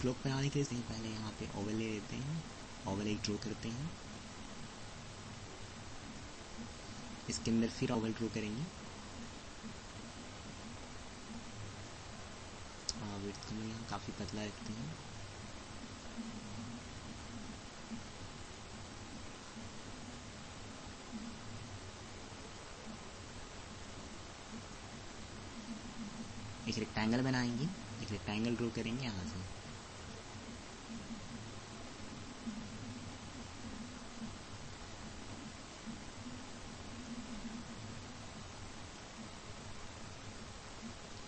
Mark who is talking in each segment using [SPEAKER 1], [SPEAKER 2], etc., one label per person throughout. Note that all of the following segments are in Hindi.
[SPEAKER 1] क्लॉक बनाने के लिए पहले यहाँ पे ओवल ले लेते हैं, ओवल एक ड्रॉ करते हैं, इसके अंदर फिर ओवल ड्रॉ करेंगे। विड्थ को यहाँ काफ़ी पतला रखते हैं। एक रेक्टेंगल बनाएंगे, एक रेक्टेंगल ड्रॉ करेंगे यहाँ से।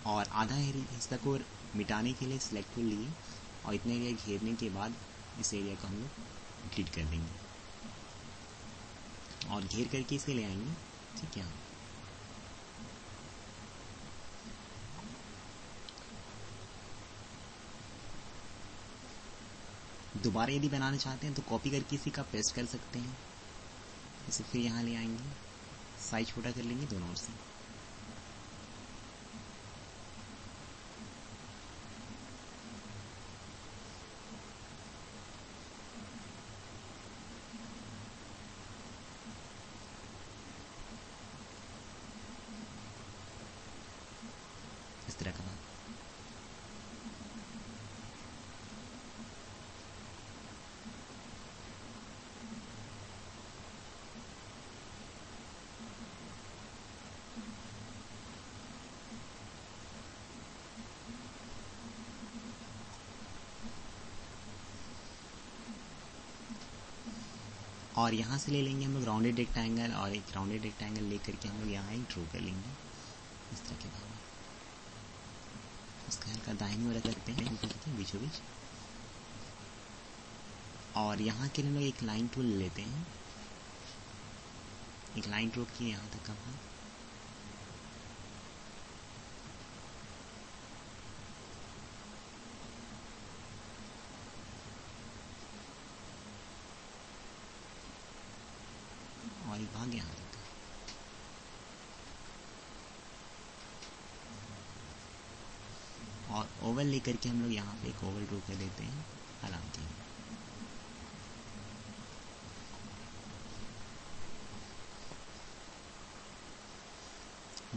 [SPEAKER 1] और आधा हिस्सा को मिटाने के लिए सिलेक्ट टूल लिए और इतना एरिया घेरने के बाद इस एरिया को हम लोग डिलीट कर देंगे और घेर करके इसे ले आएंगे। ठीक है, दोबारा यदि बनाना चाहते हैं तो कॉपी करके इसी का पेस्ट कर सकते हैं। इसे फिर यहाँ ले आएंगे, साइज छोटा कर लेंगे दोनों ओर से। इस तरह का बात। और यहाँ से ले लेंगे हम लोग राउंडेड रेक्टेंगल और एक राउंडेड रेक्टेंगल लेकर के हम लोग यहाँ एक ड्रॉ कर लेंगे इस तरह के भाव। उसका हल्का दाहिनी ओर करते हैं बीचों बीच। और यहाँ के लिए हम लोग एक लाइन टूल लेते हैं, एक लाइन ड्रॉ किए यहाँ तक का भाग। और एक भाग यहाँ तक। और ओवल लेकर के हम लोग यहाँ पे एक ओवल ड्रॉ कर देते हैं आराम के।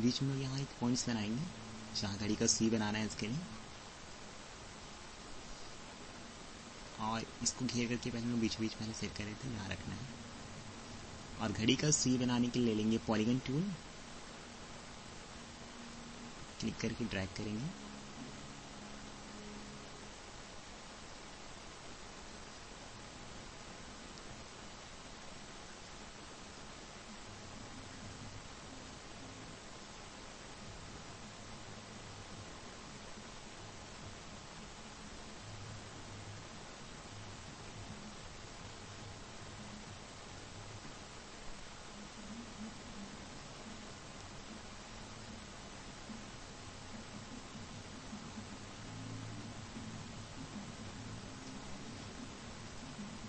[SPEAKER 1] बीच में यहाँ एक पॉइंट्स बनाएंगे जहाँ घड़ी का सी बनाना है इसके लिए। और इसको घेर करके पहले हम बीच बीच पहले सेट कर देते हैं, यहाँ रखना है। और घड़ी का सी बनाने के लिए ले लेंगे पॉलीगन टूल, क्लिक करके ड्रैग करेंगे।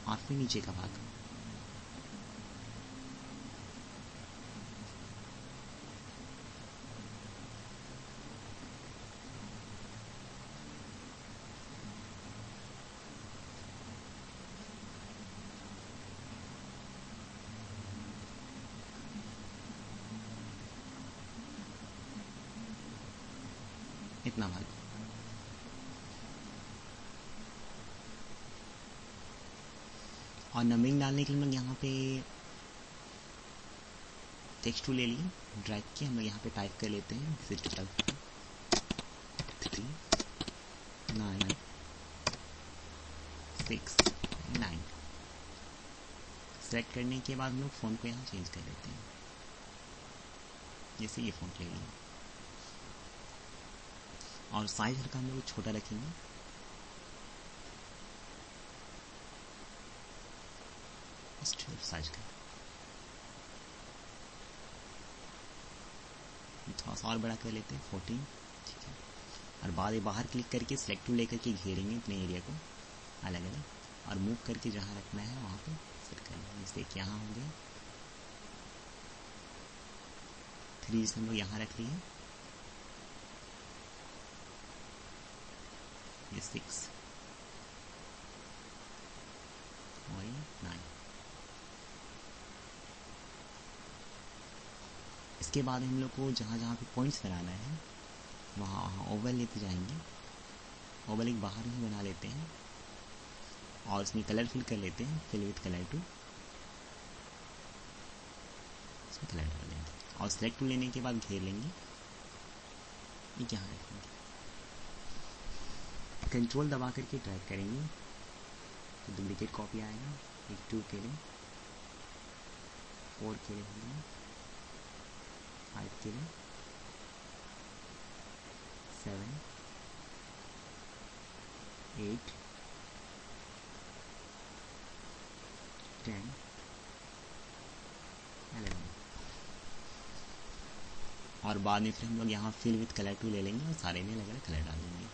[SPEAKER 1] और फिर नीचे का भाग। इतना भाग। और नंबरिंग डालने के लिए हम लोग यहाँ पे टेक्स्ट टूल ले लिए, ड्रैग किया, हम लोग यहाँ पे टाइप कर लेते हैं 6 9 6 9। सेलेक्ट करने के बाद हम लोग फ़ोन को यहाँ चेंज कर लेते हैं, जैसे ये फ़ोन ले लिया। और साइज हल्का हम लोग छोटा रखेंगे। साइज का थोड़ा सा और बड़ा कर लेते हैं 14। ठीक है, और बाद में बाहर क्लिक करके सिलेक्ट टूल लेकर के घेरेंगे अपने एरिया को अलग अलग, और मूव करके जहाँ रखना है वहाँ पे सेट कर लेंगे। जैसे कि यहाँ हो गया 3 हम लोग यहाँ रख लिए, ये 6 और ये 9। इसके बाद हम लोग को जहाँ जहाँ पे पॉइंट्स बनाना है वहाँ ओवल लेते जाएंगे। ओवल एक बाहर ही बना लेते हैं और उसमें कलर फिल कर लेते हैं, फिल विथ कलर टू, इसमें कलर डाल देंगे और सेलेक्ट टू लेने के बाद घेर लेंगे, ये यहाँ रखेंगे। कंट्रोल दबा करके ड्रैग करेंगे तो डुप्लीकेट कॉपी आएगा। एक 2 के लिए, 4 के लिए, 5 के लिए, 7, 8, 10, 11 और बाद में फिर हम लोग यहाँ फिल विथ कलर टू ले लेंगे और सारे में अलग अलग कलर डाल देंगे।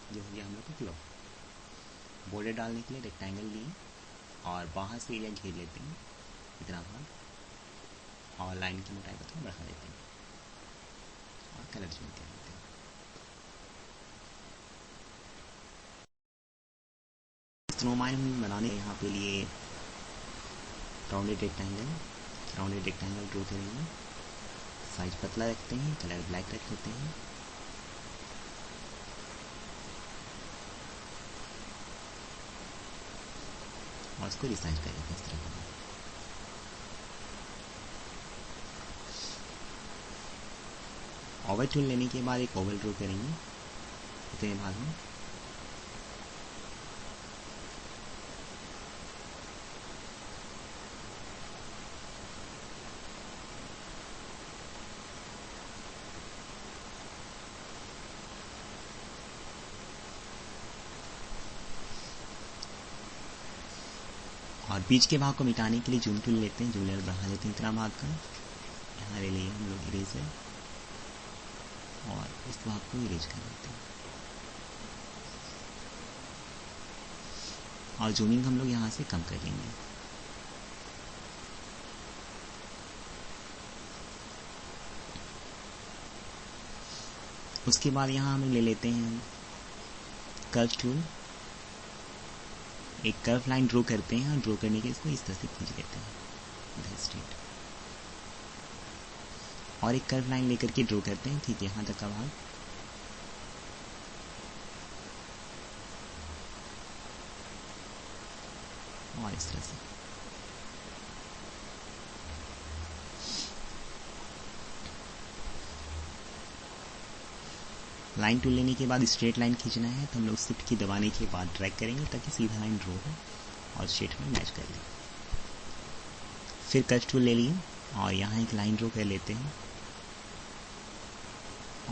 [SPEAKER 1] ये हो गया हम लोग का फ्लो। बॉर्डर डालने के लिए रेक्टेंगल लिए और बाहर से एरिया घेर लेते हैं इतना भाग और लाइन की मोटाई को थोड़ा बढ़ा देते हैं और कलर चेंज कर देते हैं। स्नोमैन बनाने यहाँ पे लिए राउंडेड रेक्टेंगल ड्रॉ करेंगे। साइज पतला रखते हैं, कलर ब्लैक रख देते हैं और उसको रिसाइज कर देते हैं इस तरह का। ओवल टूल लेने के बाद एक ओवल ड्रॉ करेंगे इतने भाग में। और बीच के भाग को मिटाने के लिए जूम टूल लेते हैं, जूम बढ़ा लेते हैं इतना भाग का। यहाँ ले लिए हम लोग इरेजर और इस भाग को इरेज कर देते हैं और जूमिंग हम लोग यहाँ से कम कर लेंगे। उसके बाद यहाँ हम ले लेते हैं कर्व टूल, एक कर्व लाइन ड्रॉ करते हैं और ड्रॉ करने के इसको इस तरह से खींच लेते हैं इधर स्ट्रेट और एक कर्व लाइन लेकर के ड्रॉ करते हैं ठीक है यहाँ तक का भाग। और इस तरह से लाइन टूल लेने के बाद स्ट्रेट लाइन खींचना है तो हम लोग शिफ्ट की दबाने के बाद ड्रैग करेंगे ताकि सीधा लाइन ड्रॉ हो और स्ट्रेट में मैच कर लें। फिर कर्व टूल ले लिए और यहाँ एक लाइन ड्रॉ कर लेते हैं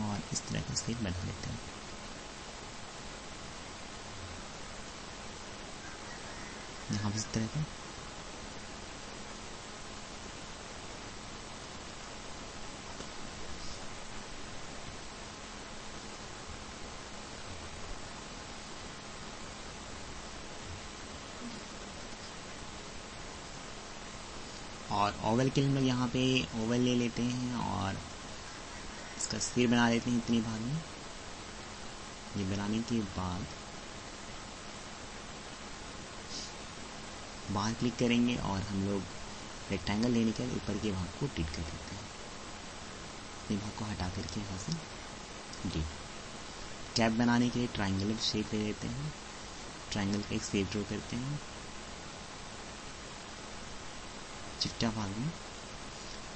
[SPEAKER 1] और इस तरह का शेप बना लेते हैं। यहाँ इस तरह का और ओवल के लिए हम लोग यहाँ पे ओवल ले लेते हैं और इसका सिर बना लेते हैं इतनी भाग में। ये बनाने के बाद बाहर क्लिक करेंगे और हम लोग रेक्टेंगल लेने के ऊपर के भाग को डिलीट कर देते हैं। इतने भाग को हटा करके यहाँ से डिलीट। कैप बनाने के लिए ट्रायंगल शेप ले लेते हैं, ट्रायंगल का एक शेप ड्रॉ करते हैं चिट्टा भाग में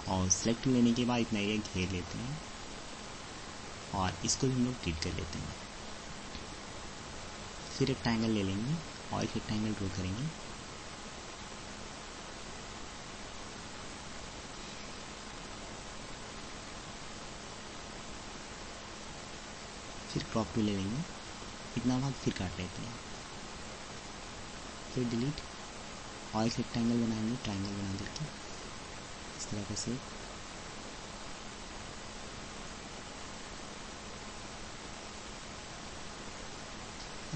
[SPEAKER 1] और सेलेक्ट लेने के बाद इतना एरिया घेर लेते हैं और इसको भी हम लोग डिलीट कर लेते हैं। फिर एक ट्रायंगल ले लेंगे और एक रेक्टेंगल ड्रॉ करेंगे। फिर क्रॉप टूल ले लेंगे, इतना भाग फिर काट लेते हैं फिर डिलीट, और एक रेक्टेंगल बनाएंगे ट्रायंगल बना करके इस तरह का से,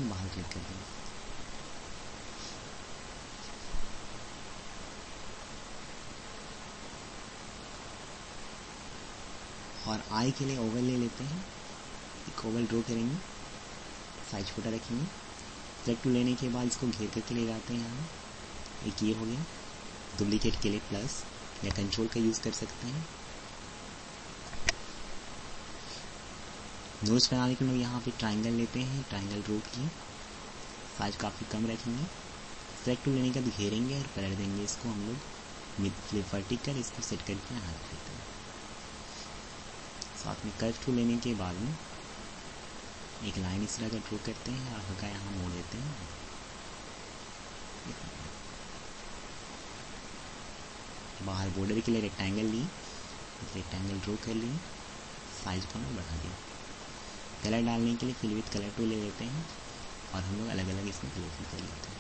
[SPEAKER 1] बाहर क्लिक कर देंगे। और आई के लिए ओवल ले लेते हैं, एक ओवल ड्रॉ करेंगे, साइज छोटा रखेंगे। सेलेक्ट टू लेने के बाद इसको घेर करके ले जाते हैं यहाँ, एक ये हो गया। डुप्लीकेट के लिए प्लस या कंट्रोल का यूज़ कर सकते हैं। नोज बनाने के लिए यहाँ पे ट्रायंगल लेते हैं, ट्रायंगल ड्रॉ किए, साइज काफ़ी कम रखेंगे। सेलेक्ट टू लेने के बाद घेरेंगे और पलट देंगे इसको हम लोग मिड फ्लिप वर्टिकल, इसको सेट करके यहाँ रख लेते हैं। साथ में कर्व टू लेने के बाद में एक लाइन इस तरह का ड्रॉ करते हैं और हल्का यहाँ मोड़ देते हैं। बाहर बॉर्डर के लिए रेक्टेंगल लिए, रेक्टेंगल ड्रॉ कर लिए, साइज को हमने बढ़ा दिया। कलर डालने के लिए फिल विथ कलर टू ले लेते हैं और हम लोग अलग अलग इसमें कलर कर लेते हैं।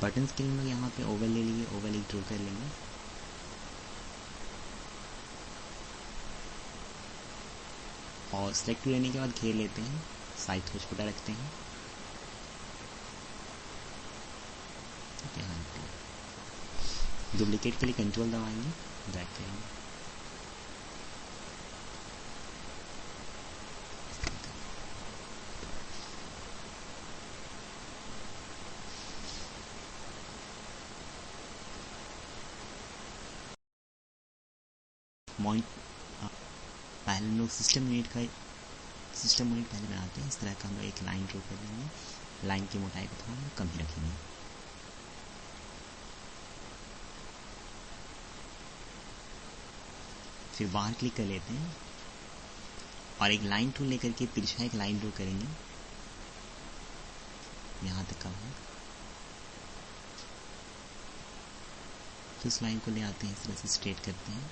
[SPEAKER 1] बटन्स के लिए हम लोग यहाँ पे ओवल ले लिए, ओवल एक ड्रॉ कर लेंगे। और सेलेक्ट लेने के बाद घेर लेते हैं, साइज को छोटा रखते हैं। डुप्लीकेट के लिए कंट्रोल दबाएंगे, ड्रैग करेंगे। पहले हम लोग सिस्टम यूनिट पहले बनाते हैं। इस तरह का हम लोग एक लाइन ड्रॉ कर लेंगे, लाइन की मोटाई को थोड़ा कम ही रखेंगे। फिर बाहर क्लिक कर लेते हैं और एक लाइन टूल लेकर के तिरछा एक लाइन ड्रॉ करेंगे यहाँ तक का होगा। फिर उस लाइन को ले आते हैं, इस तरह से स्ट्रेट करते हैं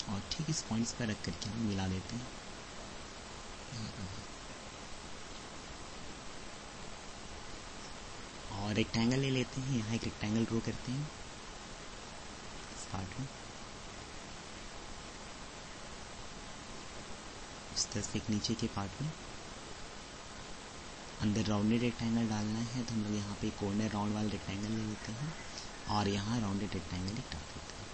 [SPEAKER 1] और ठीक इस पॉइंट्स पर रख करके हम मिला देते हैं। और रेक्टेंगल ले लेते हैं, यहाँ एक रेक्टेंगल ड्रॉ करते हैं स्टार्ट में। इस तरह से एक नीचे के पार्ट में अंदर राउंडेड रेक्टेंगल डालना है, तो हम लोग यहाँ पे कॉर्नर राउंड वाला रेक्टेंगल ले लेते हैं और यहाँ राउंडेड रेक्टेंगल एक डाल देते हैं,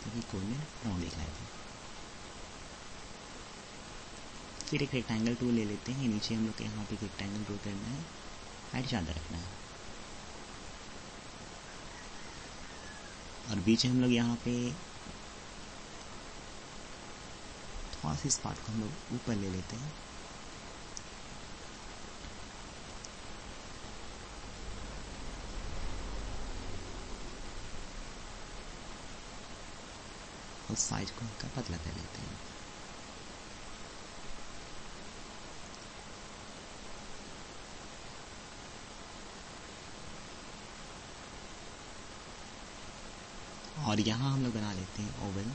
[SPEAKER 1] ताकि कॉर्नर राउंड दिखाई दे। फिर एक रेक्टेंगल टूल ले लेते हैं, नीचे हम लोग यहाँ पे एक रेक्टेंगल ड्रॉ करना है, हाइट ज़्यादा रखना है और बीच में हम लोग यहाँ पे थोड़ा सा इस पार्ट को हम लोग ऊपर ले लेते हैं और साइज को हल्का पतला कर लेते हैं। और यहाँ हम लोग बना लेते हैं ओवल।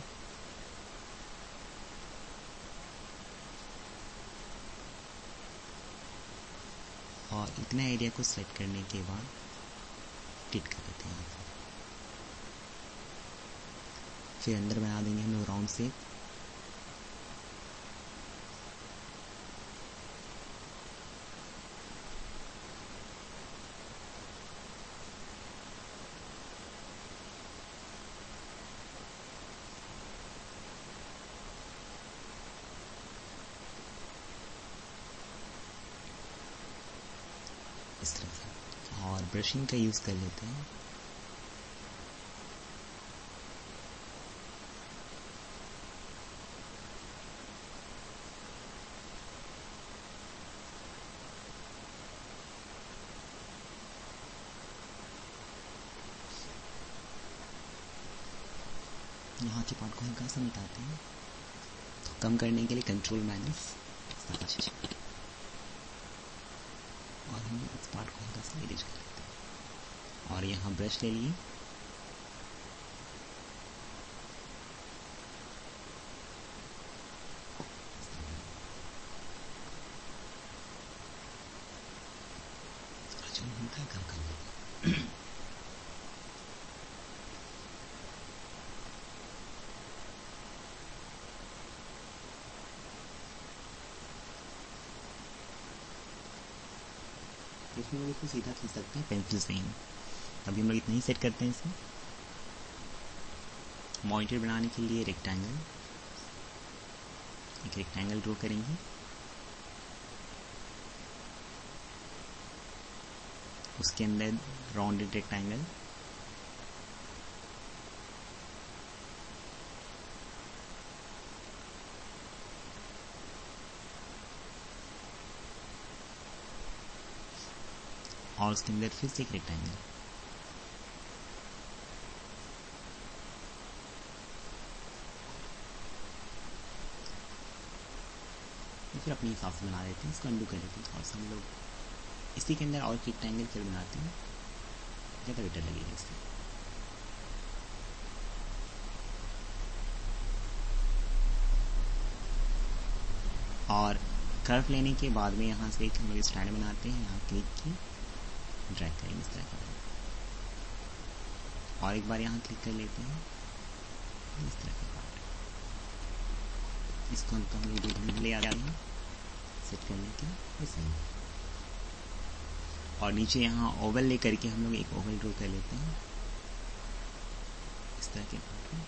[SPEAKER 1] और इतना एरिया को सेलेक्ट करने के बाद टिक कर देते हैं। फिर अंदर बना देंगे हम लोग राउंड शेप। इस तरह से और ब्रशिंग का यूज़ कर लेते हैं। यहाँ के पार्ट को हल्का सा मिटाते हैं, तो कम करने के लिए कंट्रोल माइनस। और हम इस पार्ट को हल्का सा इरेज कर लेते हैं। और यहाँ ब्रश ले लिए, जो होता है काम कर लेते हैं। इसमें लोग इसको सीधा खींच सकते हैं पेंसिल से ही, अभी हम लोग इतना ही सेट करते हैं इसमें। मॉनिटर बनाने के लिए रेक्टेंगल, एक रेक्टेंगल ड्रॉ करेंगे, उसके अंदर राउंडेड रेक्टेंगल, और उसके अंदर फिर से एक रेक्टेंगल। फिर अपने हिसाब से बना देते हैं, इसको अंडू कर देते हैं। और हम लोग इसी के अंदर और एक रेक्टेंगल फिर बनाते हैं, ज़्यादा बेटर लगेगा इससे। और कर्व लेने के बाद में यहाँ से एक हम लोग स्टैंड बनाते हैं, यहाँ क्लिक की ड्रैग करेंगे इस तरह का, और एक बार यहाँ क्लिक कर लेते हैं इस तरह का पार्ट। इसको हम वीडियो ले आ रहे हैं सेट करने के लिए सही। और नीचे यहाँ ओवल ले करके हम लोग एक ओवल ड्रॉ कर लेते हैं इस तरह के पार्ट में।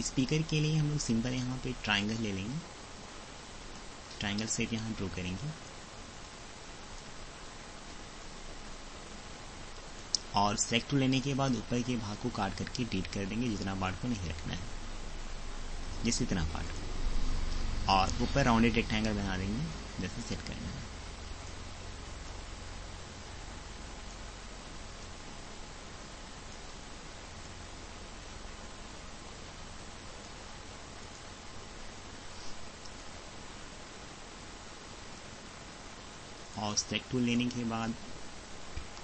[SPEAKER 1] स्पीकर के लिए हम लोग सिंपल यहाँ पे ट्रायंगल ले लेंगे, ट्रायंगल शेप यहाँ ड्रॉ करेंगे, और सेलेक्ट टूल लेने के बाद ऊपर के भाग को काट करके डिलीट कर देंगे, जितना पार्ट को नहीं रखना है, जिस इतना पार्ट। और ऊपर राउंडेड रेक्टेंगल बना देंगे जैसे सेट करना है। और सेलेक्ट टूल लेने के बाद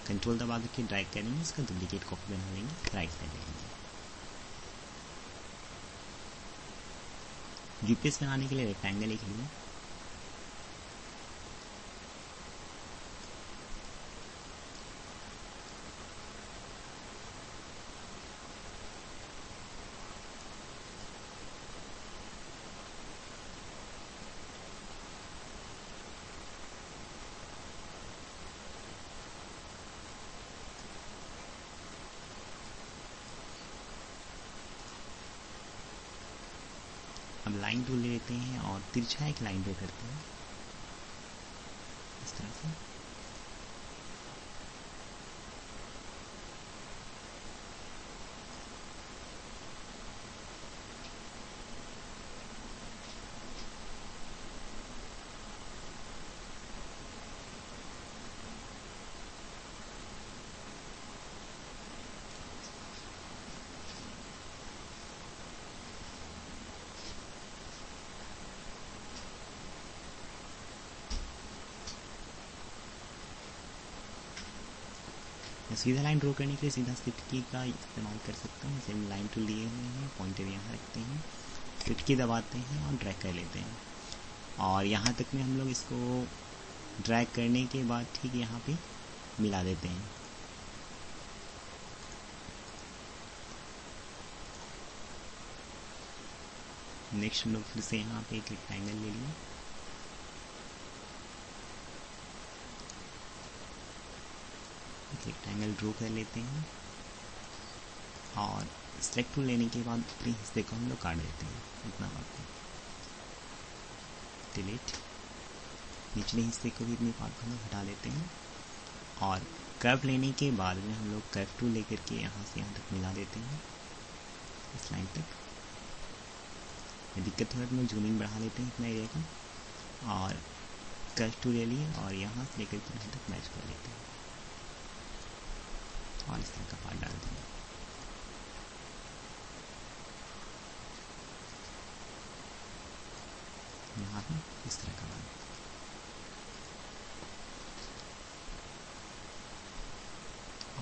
[SPEAKER 1] कंट्रोल दबा करके ड्रैग करेंगे, इसका डुप्लीकेट कॉपी बना लेंगे, राइट साइड लेंगे। यूपीएस बनाने के लिए रेक्टेंगल एक लिए, अब लाइन टूल लेते हैं और तिरछा एक लाइन ड्रॉ करते हैं इस तरह से। सीधा लाइन ड्रॉ करने के लिए सीधा शिफ्ट की का इस्तेमाल कर सकता हूँ। जैसे लाइन टूल लिए हुए हैं, पॉइंटर यहाँ रखते हैं, शिफ्ट की दबाते हैं और ड्रैग कर लेते हैं। और यहाँ तक में हम लोग इसको ड्रैग करने के बाद ठीक यहाँ पे मिला देते हैं। नेक्स्ट हम लोग फिर से यहाँ पे एक रेक्टेंगल ले लिए, रेक्टेंगल ड्रॉ कर लेते हैं और सेलेक्ट टूल लेने के बाद ऊपरी हिस्से को हम लोग काट देते हैं, इतना पार्ट को डिलीट, निचले हिस्से को भी इतने पार्ट को हम लोग हटा देते हैं। और कर्व लेने के बाद में हम लोग कर्व टूल लेकर के यहाँ से यहाँ तक मिला देते हैं इस लाइन तक। दिक्कत हो रहा है तो हम जूमिंग बढ़ा लेते हैं इतना एरिया का, और कर्व टू ले लिए और यहाँ से लेकर के यहाँ तक मैच कर लेते हैं और इस तरह का पार्ट डाल देंगे। यहाँ पे इस तरह का बात,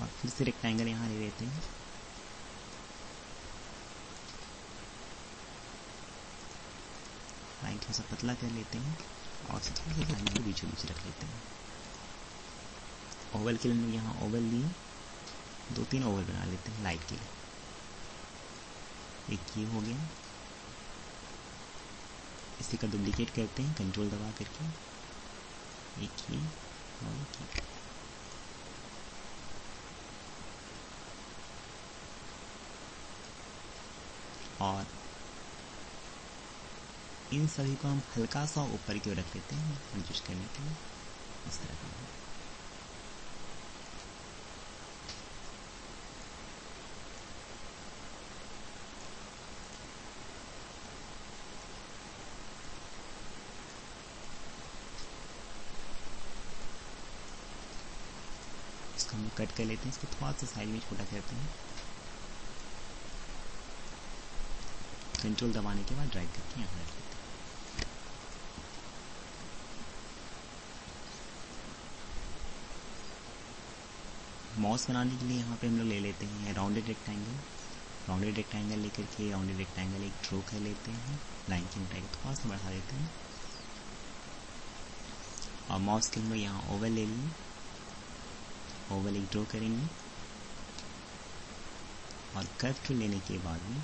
[SPEAKER 1] और फिर से रेक्टेंगल यहाँ ले लेते हैं, लाइन थोड़ा सा पतला कर लेते हैं और थोड़ा सा लाइन को बीचों बीच रख लेते हैं। ओवल के लिए यहाँ ओवल लिए, 2-3 ओवल बना लेते हैं लाइट के लिए। एक ये हो गया, इसी का डुप्लीकेट करते हैं कंट्रोल दबा करके, एक ये और एक ये। और इन सभी को हम हल्का सा ऊपर की ओर रख लेते हैं एडजस्ट करने के लिए, इस तरह का। इसको हम कट कर लेते हैं, इसको थोड़ा सा साइड में छोटा करते हैं, कंट्रोल दबाने के बाद ड्रैग करके यहाँ रख लेते हैं। माउस बनाने के लिए यहाँ पे हम लोग ले लेते हैं राउंडेड रेक्टेंगल। राउंडेड रेक्टेंगल लेकर के राउंडेड रेक्टेंगल एक ड्रॉ कर लेते हैं, लाइन की मोटाई को थोड़ा सा बढ़ा देते हैं, और माउस के हम लोग यहाँ ओवल ले लिए, ओवल एक ड्रॉ करेंगे, और कर्व टूल लेने के बाद में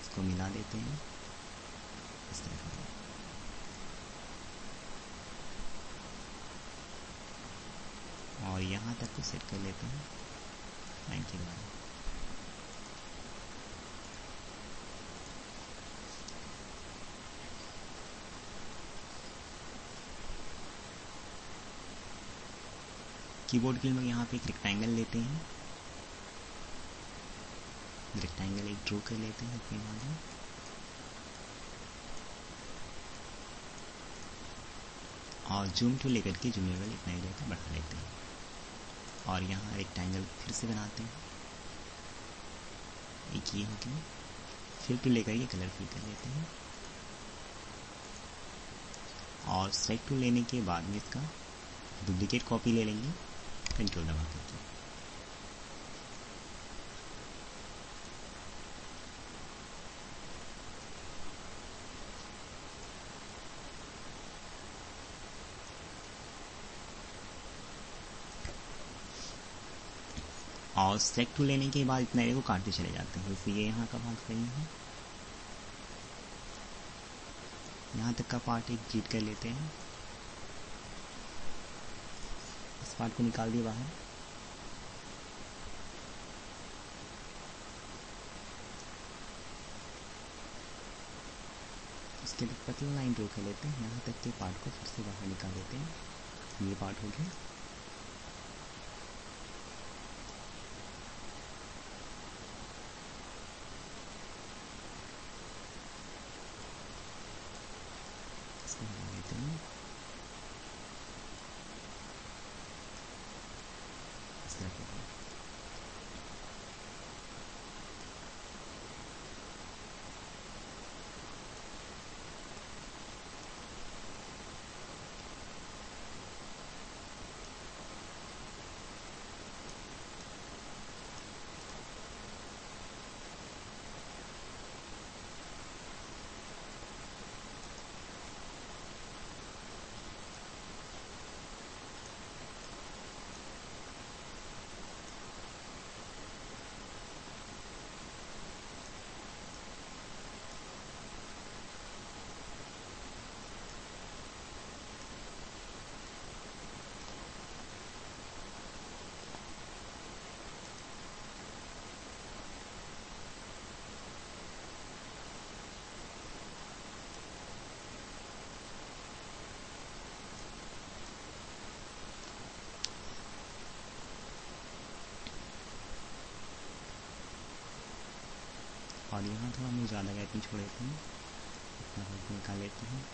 [SPEAKER 1] इसको मिला देते हैं इस तरह का। और यहाँ तक को सेट कर लेते हैं लाइन के बाद। कीबोर्ड के लिए यहाँ पे एक रेक्टेंगल लेते हैं, रेक्टेंगल एक ड्रॉ कर लेते हैं अपने बाद में, और जूम टूल लेकर के जूम लेवल इतना एरिया का बढ़ा लेते हैं, और यहाँ रेक्टेंगल फिर से बनाते हैं, एक ये हो गया, फिर टूल लेकर ये कलर फिल कर लेते हैं, और सेलेक्ट टूल लेने के बाद में इसका डुप्लीकेट कॉपी ले लेंगे कंट्रोल दबा करके। और सेलेक्ट टूल लेने के बाद इतना एरिया को काटते चले जाते हैं, जैसे ये यहाँ का भाग सही है, यहाँ तक का पार्ट एक डिलीट कर लेते हैं, इस पार्ट को निकाल दिए बाहर, इसके लिए पतला लाइन ड्रॉ कर लेते हैं, यहाँ तक के पार्ट को फिर से बाहर निकाल देते हैं, ये पार्ट हो गया। इसको हटा लेते हैं इस तरह के। और यहाँ थोड़ा हम ज़्यादा गैप नहीं छोड़ देते हैं, निकाल लेते हैं।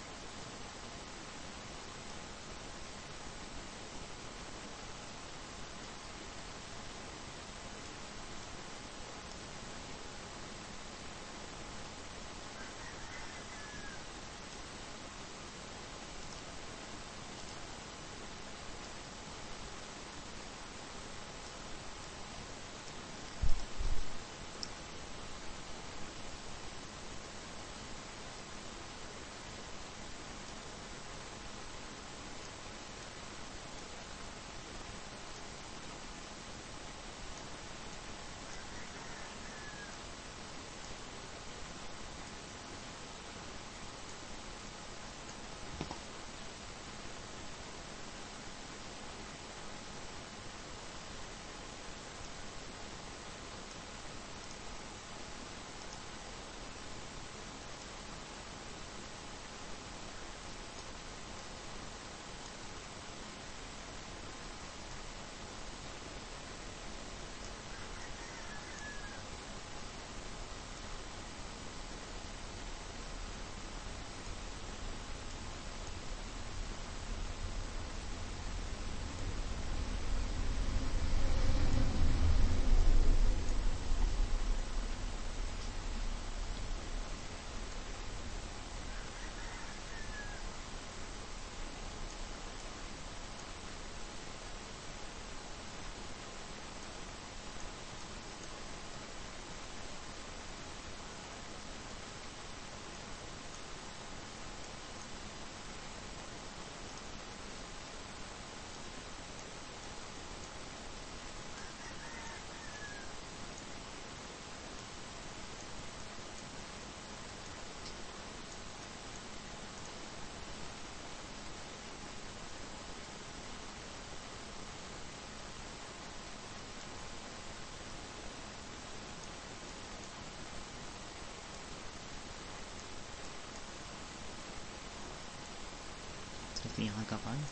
[SPEAKER 1] सिर्फ यहाँ का पार्ट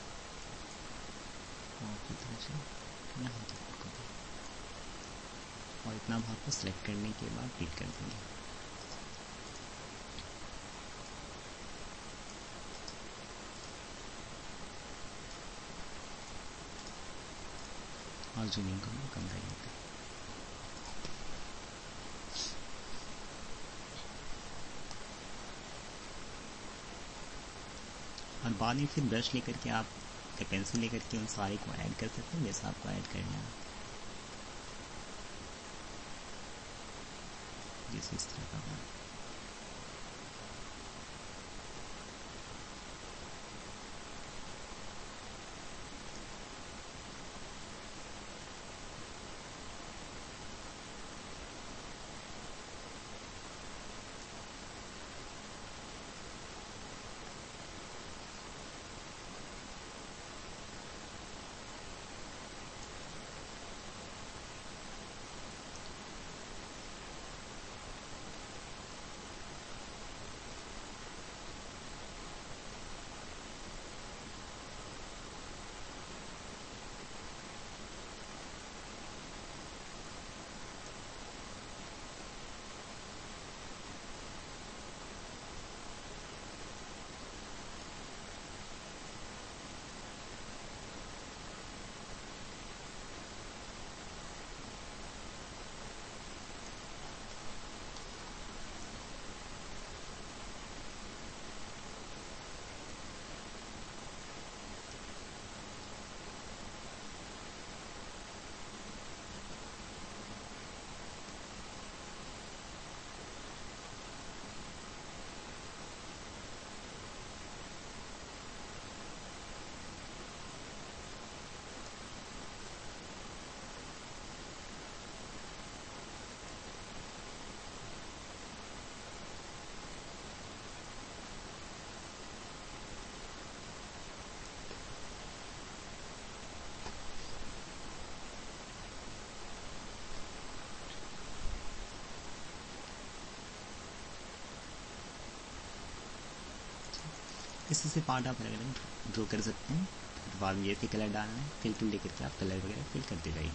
[SPEAKER 1] और इधर से यहाँ तक को भी, और इतना भाग को सिलेक्ट करने के बाद रीड कर देंगे। और जूमिंग को हम कम कर लेते हैं। और बाद में फिर ब्रश लेकर के आप या पेंसिल लेकर के उन सारे को ऐड कर सकते हैं जैसा आपको ऐड करना है, जैसे इस तरह का बात। इसी से पार्ट आप अलग अलग ड्रॉ कर सकते हैं। बाद में जैसे कलर डालना है फिल टूल लेकर के आप कलर वगैरह फिल करते जाइए।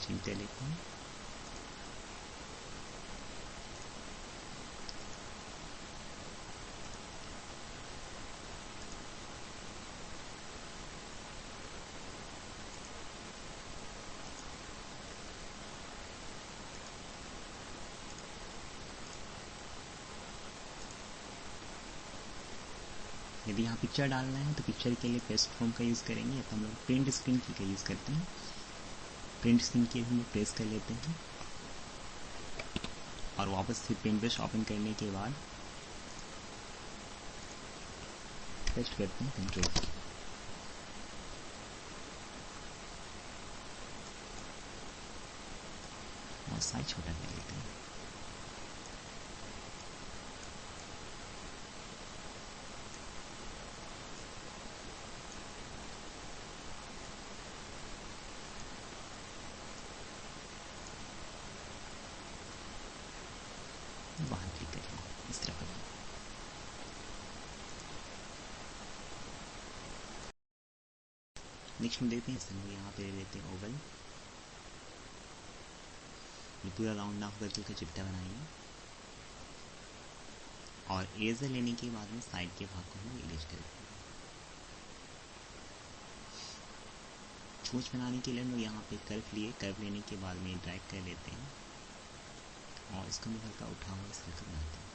[SPEAKER 1] चेंज कर लेते हैं। यदि यहाँ पिक्चर डालना है तो पिक्चर के लिए पेस्ट फॉर्म का यूज़ करेंगे, या तो हम लोग प्रिंट स्क्रीन की का यूज़ करते हैं। प्रिंट स्क्रीन की हम लोग प्रेस कर लेते हैं और वापस से पेंट ब्रश ओपन करने के बाद पेस्ट करते हैं कंट्रोल और साइज छोटा कर लेते हैं। बाहर क्लिक करिए इस तरह का। नेक्स्ट में देखते हैं इसमें यहाँ पे लेते हैं ओवल, ये पूरा राउंड ऑफ सर्कल का चिट्टा बनाएंगे और इरेजर लेने के बाद में साइड के भाग को हम इरेज करेंगे। छूछ बनाने के लिए हम लोग यहाँ पे कर्व लिए, कर्व लेने के बाद में ड्रैग कर लेते हैं और इसको भी हल्का उठा हुआ सर्कल बनाते हैं।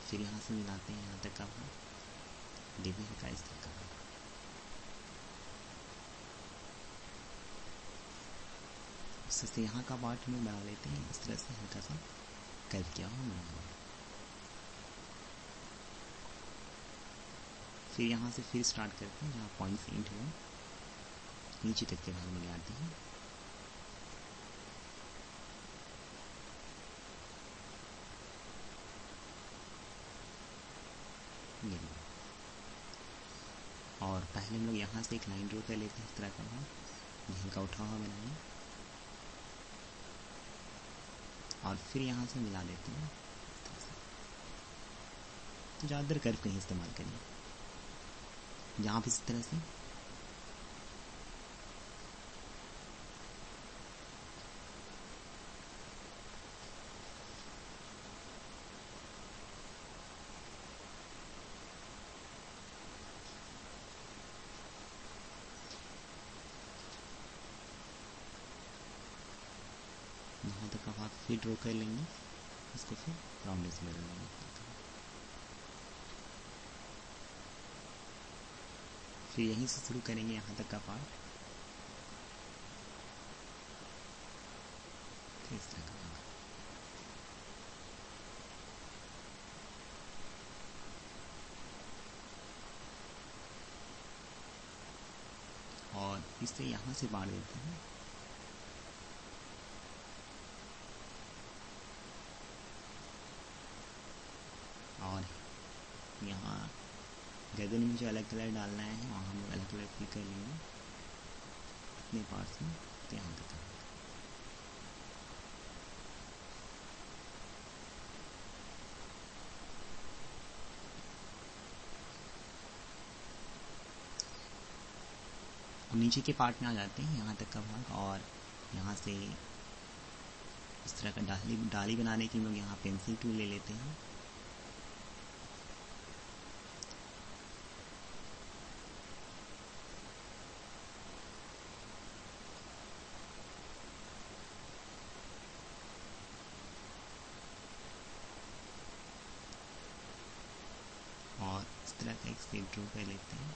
[SPEAKER 1] फिर यहाँ से मिलाते हैं यहाँ तक का भाग, डिवी हल्का इस तरह का। उससे यहाँ का पार्ट हम बना लेते हैं इस तरह से, हल्का सा कर्व किया हुआ बना हुआ। फिर यहाँ से फिर स्टार्ट करते हैं जहाँ पॉइंट्स एंड हुए नीचे तक के भाग में ले आते हैं। और पहले हम लोग यहाँ से एक लाइन ड्रॉ कर लेते हैं इस तरह का भाग, हल्का उठा हुआ बनाएंगे और फिर यहाँ से मिला देते हैं। तो ज़्यादातर कर्व का ही इस्तेमाल करिए जहाँ पे इस तरह से। यहाँ तक का भाग फिर ड्रॉ कर लेंगे, इसको फिर राउंड से बदल लेंगे। फिर यहीं से शुरू करेंगे यहाँ तक का पार्ट, इस तरह का भाग। और इसे यहाँ से बांट देते हैं। और यहाँ गर्दन में जो अलग कलर डालना है वहाँ हम अलग कलर फिल कर लेंगे अपने पार्ट्स में, तो यहाँ तक। अब नीचे के पार्ट में आ जाते हैं यहाँ तक का भाग, और यहाँ से इस तरह का डाली बनाने के लिए लोग यहाँ पेंसिल टूल ले लेते हैं और इस तरह का एक शेप ड्रॉ कर लेते हैं।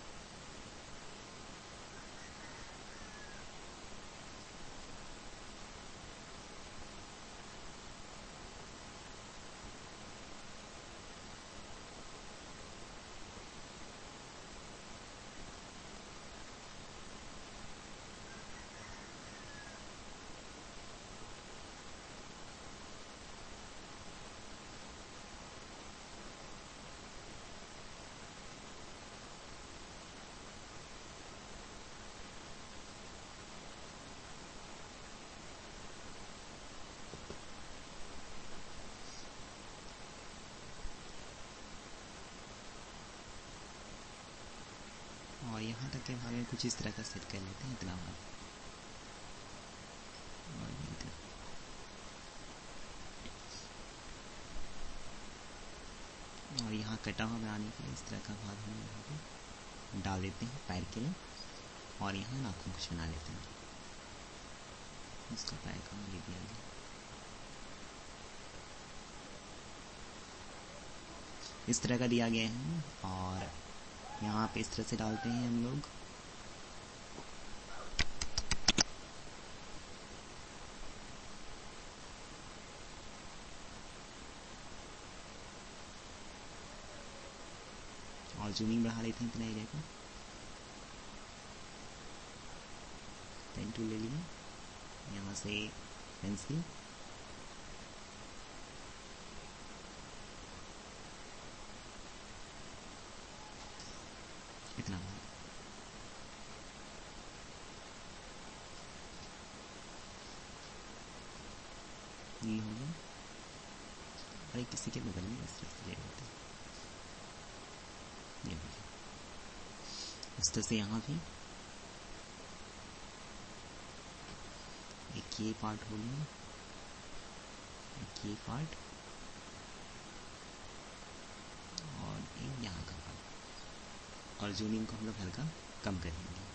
[SPEAKER 1] कुछ इस तरह का सेट कर लेते हैं इतना भाग। और यहाँ कटा हुआ बनाने के लिए इस तरह का भाग हम यहाँ पे डाल देते हैं पैर के लिए, और यहाँ नाखून कुछ बना लेते हैं। इसका पैर का ये दिया गया, इस तरह का दिया गया है। और यहाँ पे इस तरह से डालते हैं हम लोग। और जूमिंग बढ़ा लेते हैं इतना एरिया को। पेन टूल ले लिए, यहाँ से पेंसिल, इतना ये हो गया। और किसी के बगल में इस तरह से ले लेते हैं, ये हो गया। इस तरह से यहाँ भी एक ये पार्ट हो गया, एक ये पार्ट, और एक यहाँ का पार्ट। और जूमिंग को हम लोग हल्का कम करेंगे।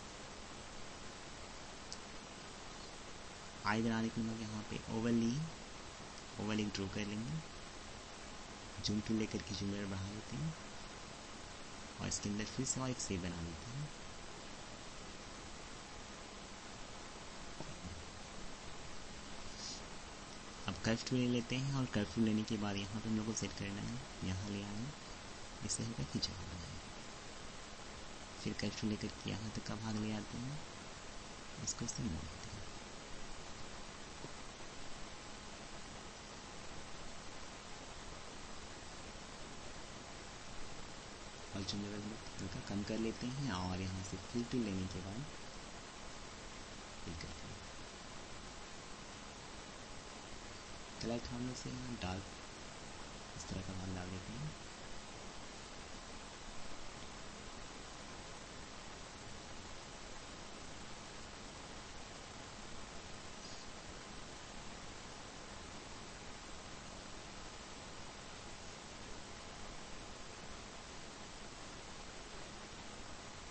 [SPEAKER 1] आई बनाने के लिए यहाँ पे ओवल एक ड्रॉ कर लेंगे। जूम टूल लेकर के जूमर बढ़ा लेते हैं, और इसके अंदर फिर से और एक शेप बना लेते हैं। अब कर्व टूल ले लेते हैं, और कर्व टूल लेने के बाद यहाँ पे हम लोग को सेट करना है, यहाँ ले आना, इसे हल्का खींचा होना है। फिर कर्व टूल लेकर के यहाँ तक का भाग ले आते हैं, इसको इससे मोड़ देते हैं। और जो लेवल में हल्का कम कर लेते हैं, और यहाँ से फिल टूल लेने के बाद फिल करते हैं। कलर थोड़ा से डार्क इस तरह का भाग डाल देते हैं।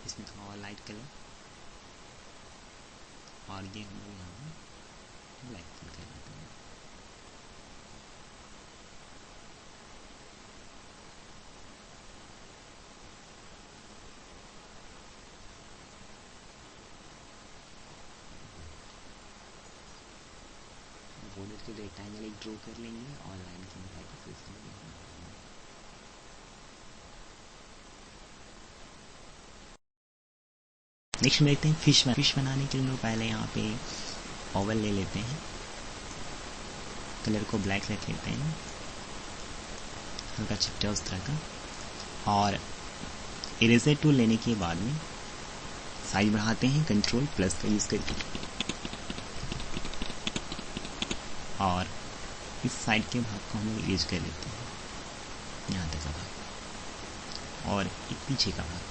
[SPEAKER 1] इसमें थोड़ा और लाइट कलर, और ये हम लोग यहाँ पर ब्लैक फिल कर देते हैं। बॉर्डर के रेक्टेंगल एक ड्रॉ कर लेंगे, और लाइन की मोटाई को फिर से नेक्स्ट देखते हैं फिश बनाने के लिए हम लोग पहले यहाँ पे ओवल ले लेते हैं, कलर को ब्लैक रख लेते हैं, हल्का चिपटा उस तरह का। और इरेजर टूल लेने के बाद में साइज बढ़ाते हैं कंट्रोल प्लस का यूज करके, और इस साइड के भाग को हम लोग इरेज कर लेते हैं, यहाँ तक का भाग, और एक पीछे का भाग।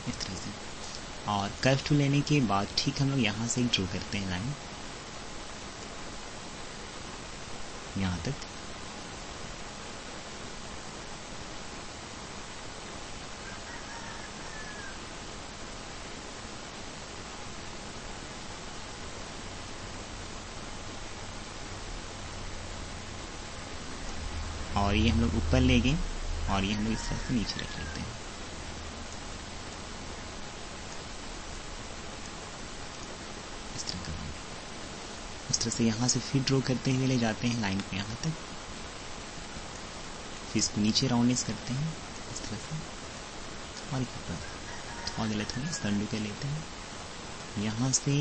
[SPEAKER 1] इस तरह से। और कर्व टूल लेने के बाद ठीक हम लोग यहाँ से ड्रॉ करते हैं लाइन यहाँ तक। और ये हम लोग ऊपर ले गए, और ये हम लोग इस तरह से नीचे रख लेते हैं। इस तरह से यहाँ से फिर ड्रॉ करते हुए ले जाते हैं लाइन पे यहाँ तक, फिर इसको नीचे राउंडनेस करते हैं इस तरह से, और एक ऊपर और गलत होने इसका अंडू कर लेते हैं, यहाँ से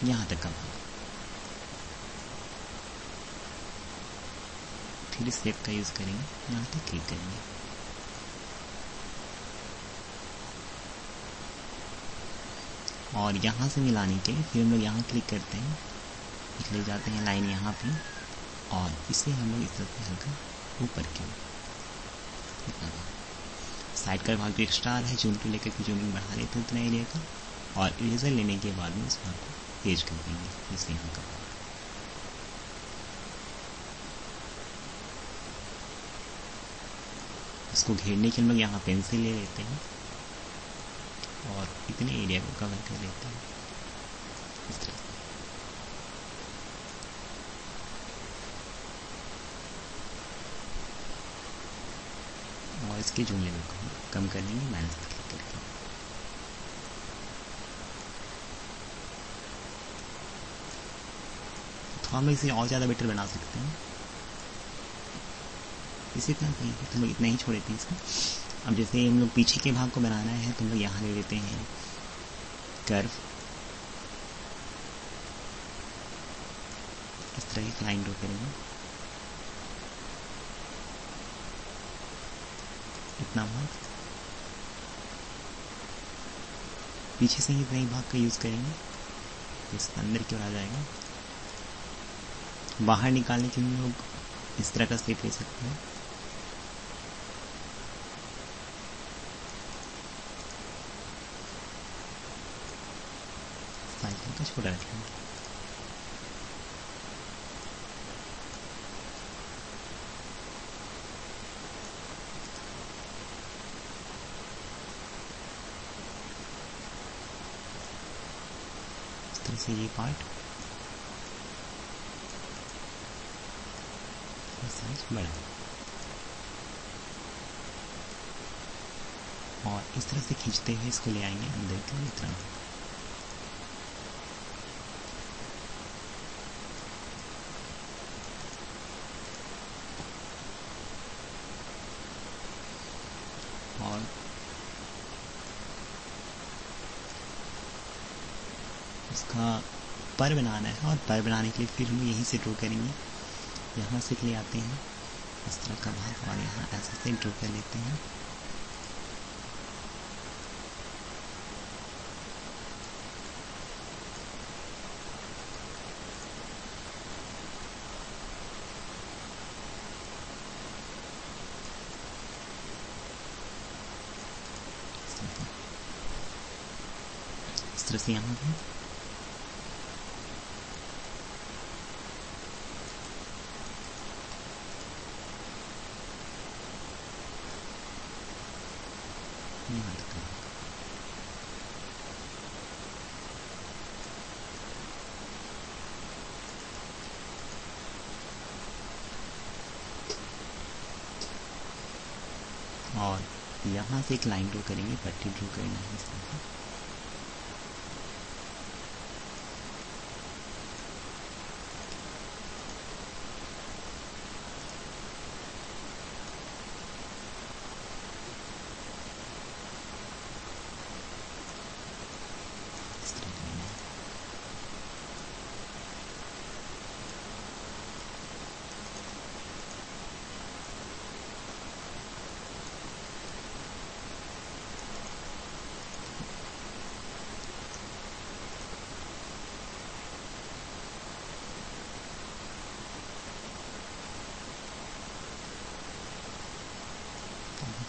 [SPEAKER 1] यहाँ तक का भाग। फिर इस शेप का यूज करेंगे, यहाँ तक क्लिक करेंगे, और यहाँ से मिलाने के लिए फिर हम लोग यहाँ क्लिक करते हैं, एक ले जाते हैं लाइन यहाँ पे, और इसे हम लोग इस तरह से हल्का ऊपर की इतना साइड का भाग जो एक्स्ट्रा आ रहा है जूम टू लेकर के जूमिंग बढ़ा लेते हैं उतना एरिया का, और इरेजर लेने के बाद में इस भाग को तेज कर देंगे जैसे यहाँ का। इसको घेरने के लिए हम लोग यहाँ पेंसिल ले लेते हैं और इतने एरिया को कवर कर लेते हैं इस तरह से। और इसके जूम लेवल को कम कर लेंगे माइनस पर क्लिक करके। तो हम इसे और ज़्यादा बेटर बना सकते हैं, इसे इतना सही है तो हम लोग इतना ही छोड़ देते हैं इसको। अब जैसे हम लोग पीछे के भाग को बनाना है तो हम लोग यहाँ ले लेते हैं कर्व, इस तरह की लाइन ड्रॉ करेंगे इतना भाग, पीछे से ही इतना ही भाग का यूज़ करेंगे, इसके अंदर की ओर आ जाएगा। बाहर निकालने के लिए हम लोग इस तरह का शेप ले सकते हैं, साइज का छोटा रखेंगे। इस तरह से ये पार्ट साइज बड़ा, और इस तरह से खींचते हुए इसको ले आएंगे अंदर की तरफ। और इसका पर बनाना है, और पर बनाने के लिए फिर हम यहीं से ड्रॉ करेंगे, यहाँ से ले आते हैं इस तरह का भाग और यहाँ ऐसे से ड्रॉ कर लेते हैं। इस तरह से यहाँ पे यहाँ तक और यहाँ से एक लाइन ड्रॉ करेंगे, पट्टी ड्रॉ करेंगे इस तरह से।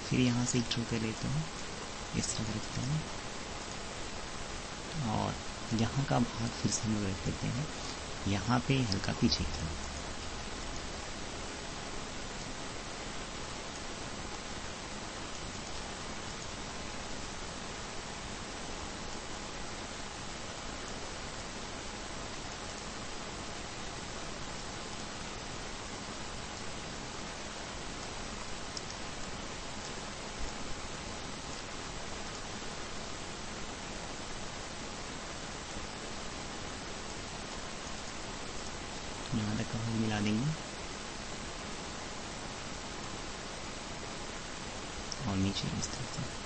[SPEAKER 1] फिर यहाँ से ड्रॉ कर लेते हैं, इस तरह रखते हैं, और यहाँ का भाग फिर से हम लोग रख देते हैं यहाँ पे हल्का पीछे की तरफ। यहाँ तक हम मिला देंगे और नीचे इस तरह से।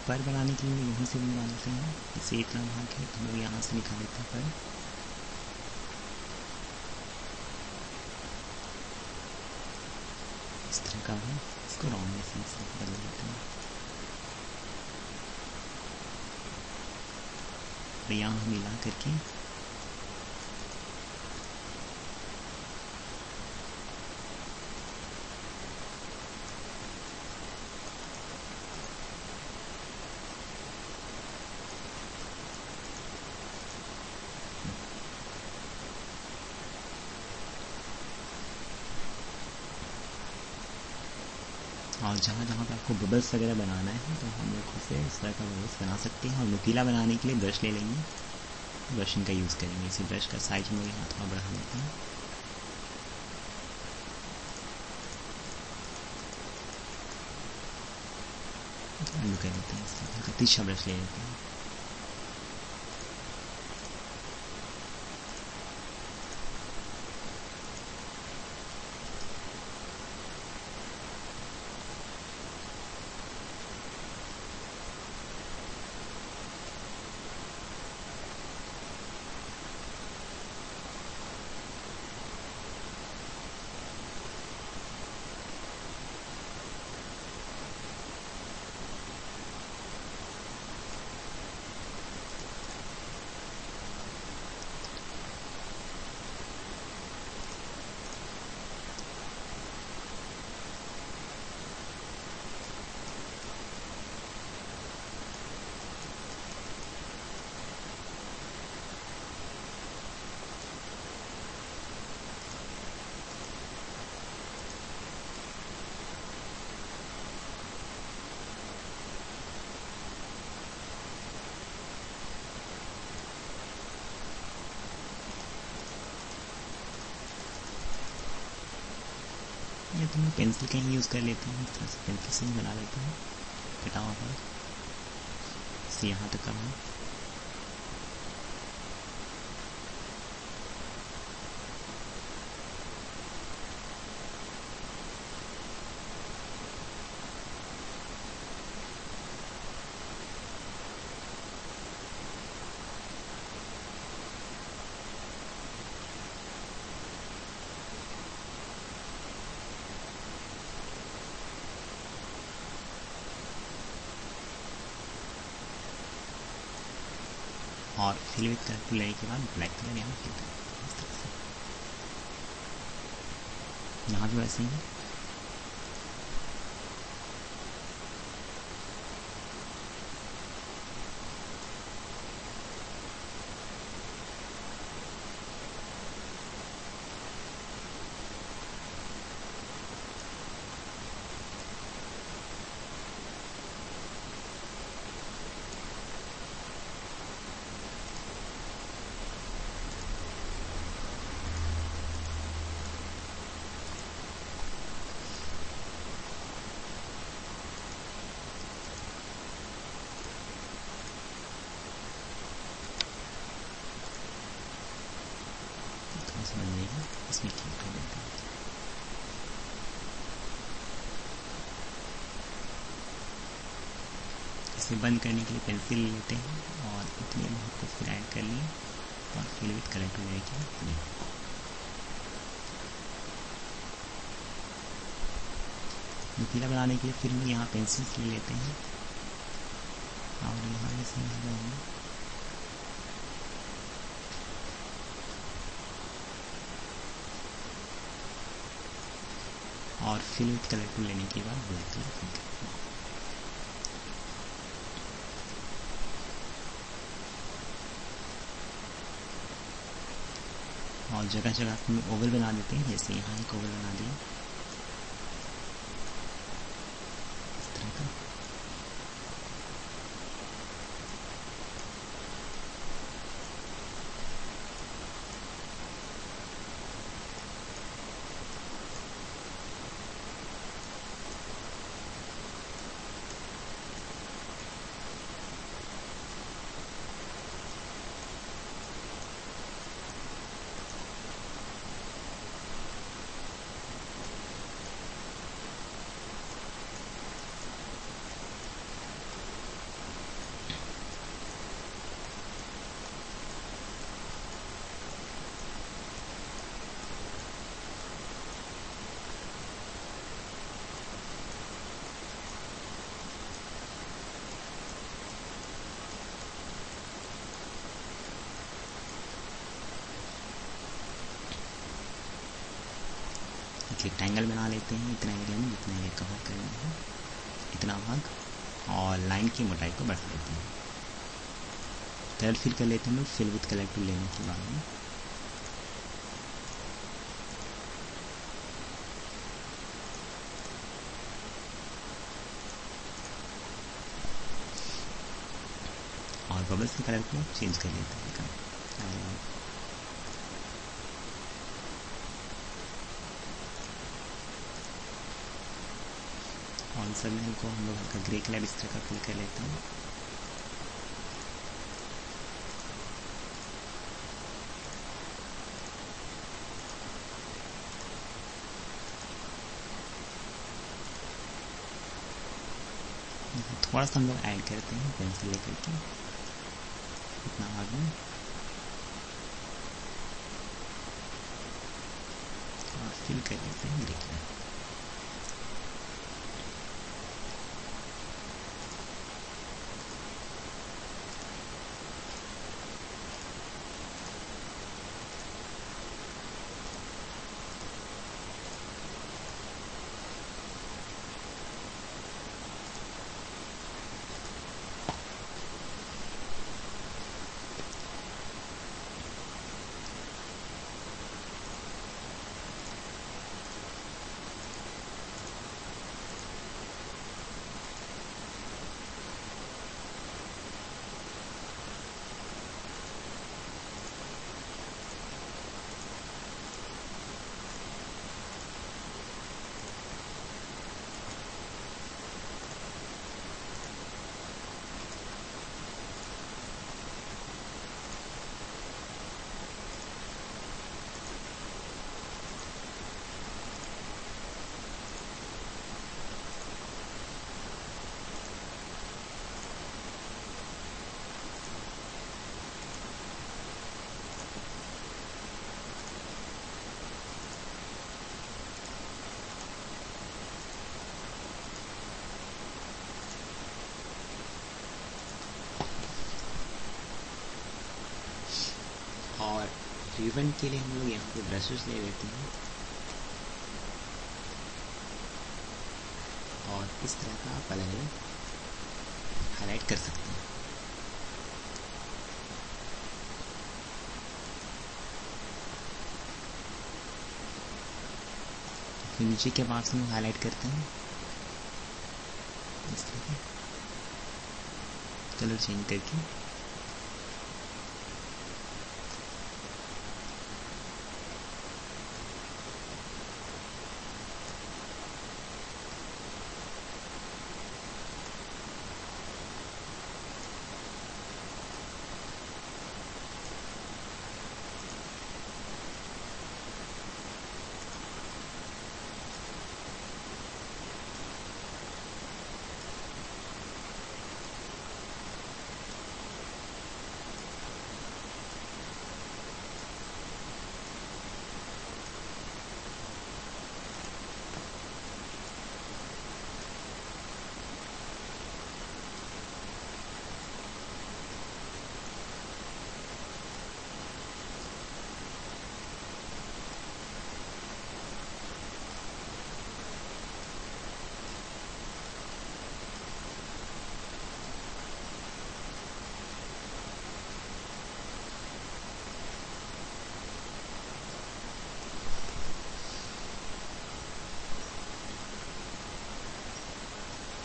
[SPEAKER 1] पर बनाने के लिए यहीं से भी बना लेते हैं। इसे इतना भाग है तो हम लोग यहाँ से निकाल लेते हैं पर। इस तरह का है, इसको राउंड में से बदल देते हैं। और यहाँ मिला करके और जहाँ जहाँ पे आपको बबल्स वगैरह बनाना है तो हम लोग उसे इस तरह का बबल्स बना सकते हैं। और नुकीला बनाने के लिए ब्रश ले लेंगे, ब्रशिंग का यूज़ करेंगे। इसी ब्रश का साइज में यहाँ थोड़ा बढ़ा लेते हैं। अंडू कर लेते हैं, इस तरह का तीसरा ब्रश ले लेते हैं। या तो मैं पेंसिल का ही यूज़ कर लेते हैं। इस तरह से पेंसिल से ही बना लेते हैं कटा हुआ पर, इसे यहाँ तक करना। और फिल विथ कलर लेने के बाद ब्लैक कलर यहाँ फिल कर देते हैं इस तरह से। यहाँ भी वैसे ही बन जाएगा, इसमें क्लिक कर देते हैं। इसे बंद करने के लिए पेंसिल लेते हैं और इतने बहुत को फिर ऐड कर लिए और फिल विथ कलर टूल लेके नुकीला बनाने के लिए फिर हम यहाँ पेंसिल ले लेते हैं और यहाँ से और फिल विथ कलर टूल लेने के बाद ब्लैक कलर फिल करते हैं। और जगह जगह हम ओवल बना देते हैं, जैसे यहाँ एक ओवल बना दिया इस तरह का। एक रेक्टेंगल बना लेते हैं इतना एरिया में जितना एरिया कवर करना है इतना भाग, और लाइन की मोटाई को बढ़ा देते हैं। थर्ड फिल कर लेते हैं हम लोग फिल विथ कलर टूल लेने के बाद में। और बबल्स के कलर को चेंज कर लेते हैं और सब में हमको हम लोग हल्का ग्रे कलर इस तरह का फिल कर लेते हैं। थोड़ा सा हम लोग ऐड करते हैं पेंसिल लेकर के इतना भाग में, और फिल कर लेते हैं ग्रे कलर। और रिबन के लिए हम लोग यहाँ पे ब्रशेस ले लेते हैं और इस तरह का आप अलग अलग हाईलाइट कर सकते हैं। फिर नीचे के पास हम हाईलाइट करते हैं इस तरह का कलर चेंज करके।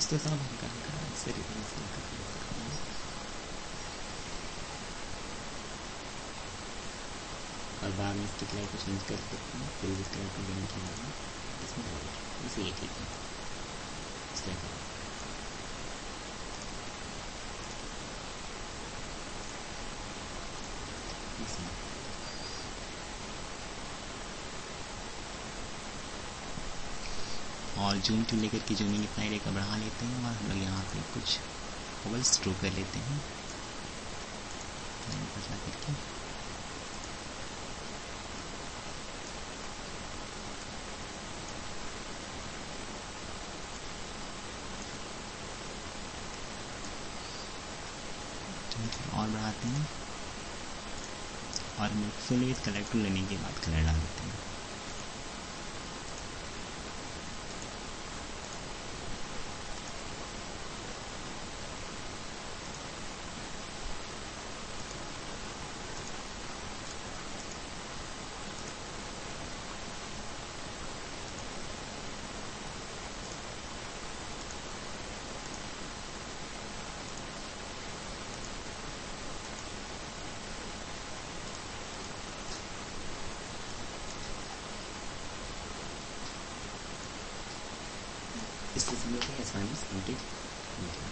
[SPEAKER 1] इसके साथ हल्का हल्का से रिबन से और बाद में इसकी कलर को चेंज कर सकते हैं। फिर इस कलर को लेने के बाद इसमें इसे ये ठीक है इस तरह का। और जूम टूल लेकर के जूमिंग इतना एरिया का बढ़ा लेते हैं और हम लोग यहाँ पे कुछ बबल्स ड्रॉ कर लेते हैं बचा करके। और बढ़ाते हैं और हम फिल विथ कलर टूल लेने के बाद कलर डाल देते हैं। दिस वीडियो पे असाइनमेंट कंप्लीट।